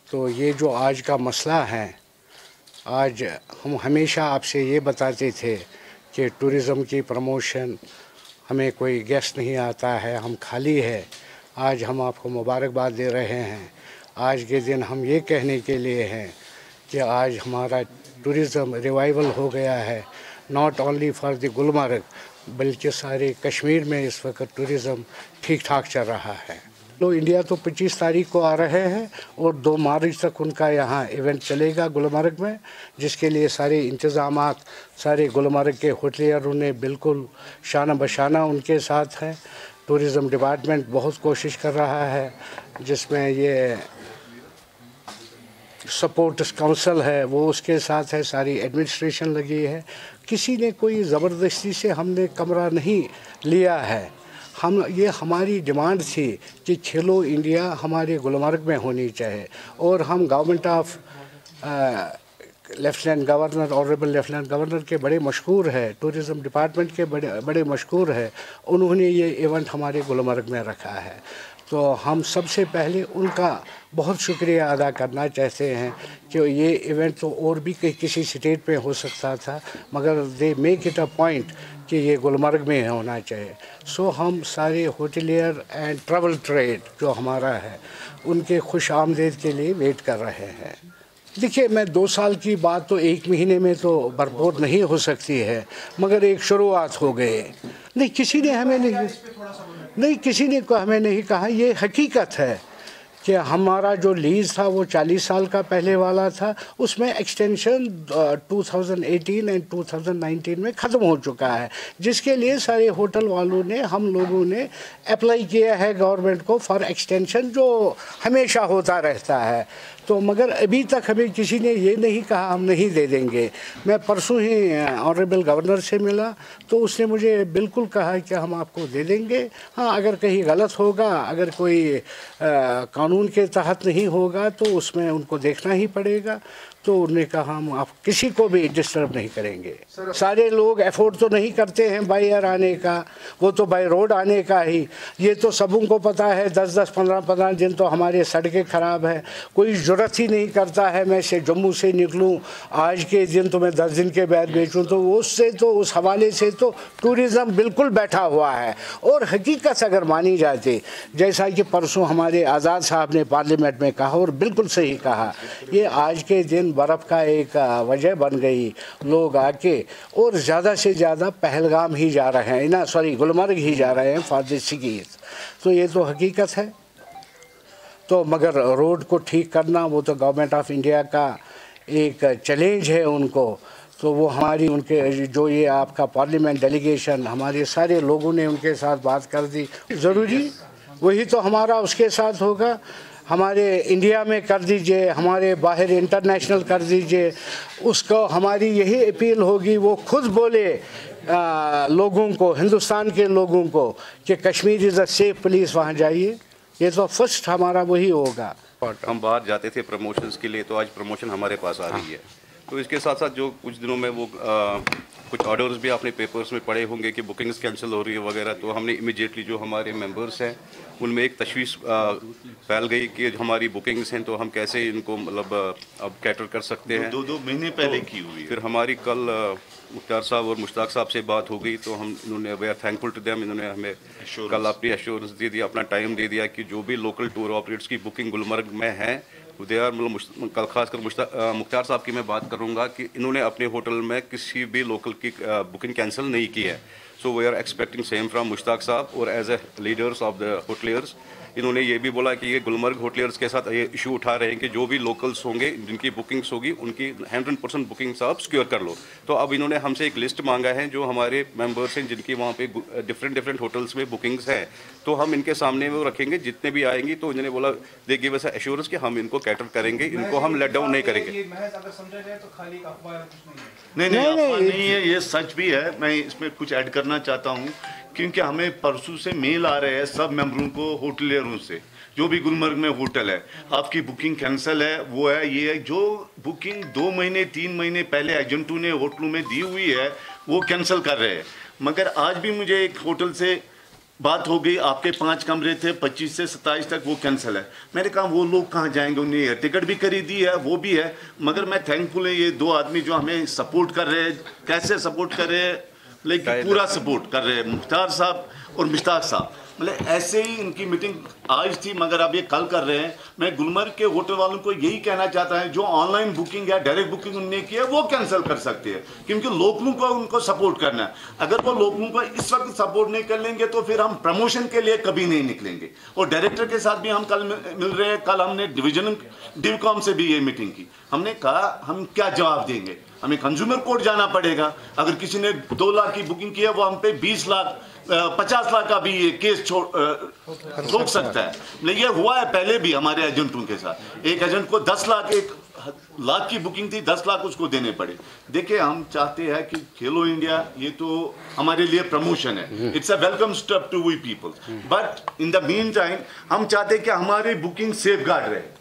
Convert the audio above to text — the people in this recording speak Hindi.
तो ये जो आज का मसला है, आज हम हमेशा आपसे ये बताते थे कि टूरिज़म की प्रमोशन हमें कोई गेस्ट नहीं आता है, हम खाली है। आज हम आपको मुबारकबाद दे रहे हैं। आज के दिन हम ये कहने के लिए हैं कि आज हमारा टूरिज़म रिवाइवल हो गया है, not only for the Gulmarg बल्कि सारे कश्मीर में इस वक्त टूरिज़म ठीक ठाक चल रहा है। तो इंडिया तो 25 तारीख को आ रहे हैं और 2 मार्च तक उनका यहाँ इवेंट चलेगा गुलमर्ग में, जिसके लिए सारे इंतज़ामात सारे गुलमर्ग के होटलियरों ने बिल्कुल शाना बशाना उनके साथ है। टूरिज़म डिपार्टमेंट बहुत कोशिश कर रहा है, जिसमें ये सपोर्ट काउंसिल है वो उसके साथ है, सारी एडमिनिस्ट्रेशन लगी है। किसी ने कोई ज़बरदस्ती से हमने कमरा नहीं लिया है। ये हमारी डिमांड थी कि खेलो इंडिया हमारे गुलमर्ग में होनी चाहिए और हम government of lieutenant governor honourable lieutenant governor के बड़े मशहूर है, टूरिज़म डिपार्टमेंट के बड़े मशहूर है, उन्होंने ये इवेंट हमारे गुलमर्ग में रखा है। तो हम सबसे पहले उनका बहुत शुक्रिया अदा करना चाहते हैं कि ये इवेंट तो और भी किसी स्टेट पे हो सकता था, मगर they make it a point कि ये गुलमर्ग में होना चाहिए। सो हम सारे होटलियर एंड ट्रैवल ट्रेड जो हमारा है उनके खुश आमदीद के लिए वेट कर रहे हैं। देखिए, मैं 2 साल की बात तो 1 महीने में तो भरपूर नहीं हो सकती है, मगर एक शुरुआत हो गई। नहीं, किसी ने हमें नहीं कहा, ये हकीकत है कि हमारा जो लीज़ था वो 40 साल का पहले वाला था, उसमें एक्सटेंशन 2018 एंड 2019 में ख़त्म हो चुका है, जिसके लिए सारे होटल वालों ने हम लोगों ने अप्लाई किया है गवर्नमेंट को फॉर एक्सटेंशन, जो हमेशा होता रहता है। तो मगर अभी तक हमें किसी ने ये नहीं कहा हम नहीं दे देंगे। मैं परसों ही ऑनरेबल गवर्नर से मिला तो उसने मुझे बिल्कुल कहा कि हम आपको दे देंगे। हाँ, अगर कहीं गलत होगा, अगर कोई कानून के तहत नहीं होगा तो उसमें उनको देखना ही पड़ेगा। तो उन्होंने कहा हम आप किसी को भी डिस्टर्ब नहीं करेंगे। सारे लोग अफोर्ड तो नहीं करते हैं बाई एयर आने का, वो तो बाई रोड आने का ही। ये तो सबों को पता है 10-10, 15-15 दिन तो हमारे सड़कें ख़राब है, कोई ज़रूरत ही नहीं करता है मैं से जम्मू से निकलूं आज के दिन तो मैं 10 दिन के बाद बेचूं। तो उससे तो उस हवाले से तो टूरिज़म बिल्कुल बैठा हुआ है। और हकीकत अगर मानी जाती, जैसा कि परसों हमारे आज़ाद साहब ने पार्लियामेंट में कहा और बिल्कुल सही कहा, ये आज के दिन बर्फ़ का एक वजह बन गई। लोग आके और ज़्यादा से ज़्यादा पहलगाम ही जा रहे हैं, ना सॉरी गुलमर्ग ही जा रहे हैं फॉर द सिकीज़। तो ये तो हकीकत है। तो मगर रोड को ठीक करना वो तो गवर्नमेंट ऑफ इंडिया का एक चैलेंज है उनको। तो वो हमारी उनके जो ये आपका पार्लियामेंट डेलीगेशन हमारे सारे लोगों ने उनके साथ बात कर दी। ज़रूरी वही तो हमारा उसके साथ होगा, हमारे इंडिया में कर दीजिए, हमारे बाहर इंटरनेशनल कर दीजिए। उसको हमारी यही अपील होगी, वो खुद बोले लोगों को, हिंदुस्तान के लोगों को कि Kashmir is a safe place, वहाँ जाइए। ये तो फर्स्ट हमारा वही होगा। हम बाहर जाते थे प्रमोशंस के लिए, तो आज प्रमोशन हमारे पास आ रही है। तो इसके साथ साथ जो कुछ दिनों में वो कुछ ऑर्डर्स भी आपने पेपर्स में पढ़े होंगे कि बुकिंग्स कैंसिल हो रही है वगैरह। तो हमने इमीडिएटली जो हमारे मेंबर्स हैं उनमें एक तशवीश फैल गई कि हमारी बुकिंग्स हैं तो हम कैसे इनको मतलब अब कैटर कर सकते हैं। 2 महीने पहले की हुई है। फिर हमारी कल मुख्तार साहब और मुश्ताक साहब से बात हो गई, तो इन्होंने we are thankful to them, इन्होंने हमें कल अपनी एश्योरेंस दे दिया, अपना टाइम दे दिया कि जो भी लोकल टूर ऑपरेटर्स की बुकिंग गुलमर्ग में है दे आर मतलब कल खासकर मुख्तार साहब की मैं बात करूंगा कि इन्होंने अपने होटल में किसी भी लोकल की बुकिंग कैंसिल नहीं की है। So we are expecting same from Mushtaq साहब। और as a leaders of the hoteliers इन्होंने ये भी बोला कि ये गुलमर्ग होटलियर्स के साथ ये इशू उठा रहे हैं कि जो भी लोकल्स होंगे जिनकी बुकिंग्स होगी उनकी 100% बुकिंग्स आप सिक्योर कर लो। तो अब इन्होंने हमसे एक लिस्ट मांगा है जो हमारे मेंबर्स हैं जिनकी वहाँ पे डिफरेंट होटल्स में बुकिंग्स हैं, तो हम इनके सामने वो रखेंगे जितने भी आएंगी। तो इन्होंने बोला दे गिव अस एश्योरेंस कि हम इनको कैटर करेंगे, इनको हम लेट डाउन नहीं करेंगे। नहीं, ये सच भी है। मैं इसमें कुछ ऐड करना चाहता हूँ, क्योंकि हमें परसों से मेल आ रहे हैं सब मेंबरों को, होटलियरों से, जो भी गुलमर्ग में होटल है आपकी बुकिंग कैंसिल है, वो है ये है। जो बुकिंग 2 महीने 3 महीने पहले एजेंटों ने होटलों में दी हुई है वो कैंसिल कर रहे हैं। मगर आज भी मुझे एक होटल से बात हो गई, आपके 5 कमरे थे 25 से 27 तक वो कैंसिल है। मैंने कहा वो लोग कहाँ जाएंगे, उन्हें टिकट भी खरीदी है, वो भी है, मगर मैं थैंकफुल है ये 2 आदमी जो हमें सपोर्ट कर रहे हैं। कैसे सपोर्ट कर रहे हैं, लेकिन पूरा सपोर्ट कर रहे हैं, मुख्तार साहब और मुश्ताक साहब। मतलब ऐसे ही इनकी मीटिंग आज थी, मगर अब ये कल कर रहे हैं। मैं गुलमर्ग के होटल वालों को यही कहना चाहता है, जो ऑनलाइन बुकिंग या डायरेक्ट बुकिंग उन्होंने की है वो कैंसिल कर सकते हैं, क्योंकि लोकलों को उनको सपोर्ट करना है। अगर वो लोकलों को इस वक्त सपोर्ट नहीं कर लेंगे तो फिर हम प्रमोशन के लिए कभी नहीं निकलेंगे। और डायरेक्टर के साथ भी हम कल मिल रहे हैं। कल हमने डिवकॉम से भी ये मीटिंग की। हमने कहा हम क्या जवाब देंगे, हमें कंज्यूमर कोर्ट जाना पड़ेगा। अगर किसी ने 2 लाख की बुकिंग की है, वो हम पे 20 लाख 50 लाख का भी ये केस रोक सकता है। ये हुआ है पहले भी हमारे एजेंटों के साथ। एक एजेंट को 10 लाख 1 लाख की बुकिंग थी, 10 लाख उसको देने पड़े। देखिए हम चाहते हैं कि खेलो इंडिया ये तो हमारे लिए प्रमोशन है, it's a welcome step to we people, but in the meantime हम चाहते हैं कि हमारी बुकिंग सेफ गार्ड रहे।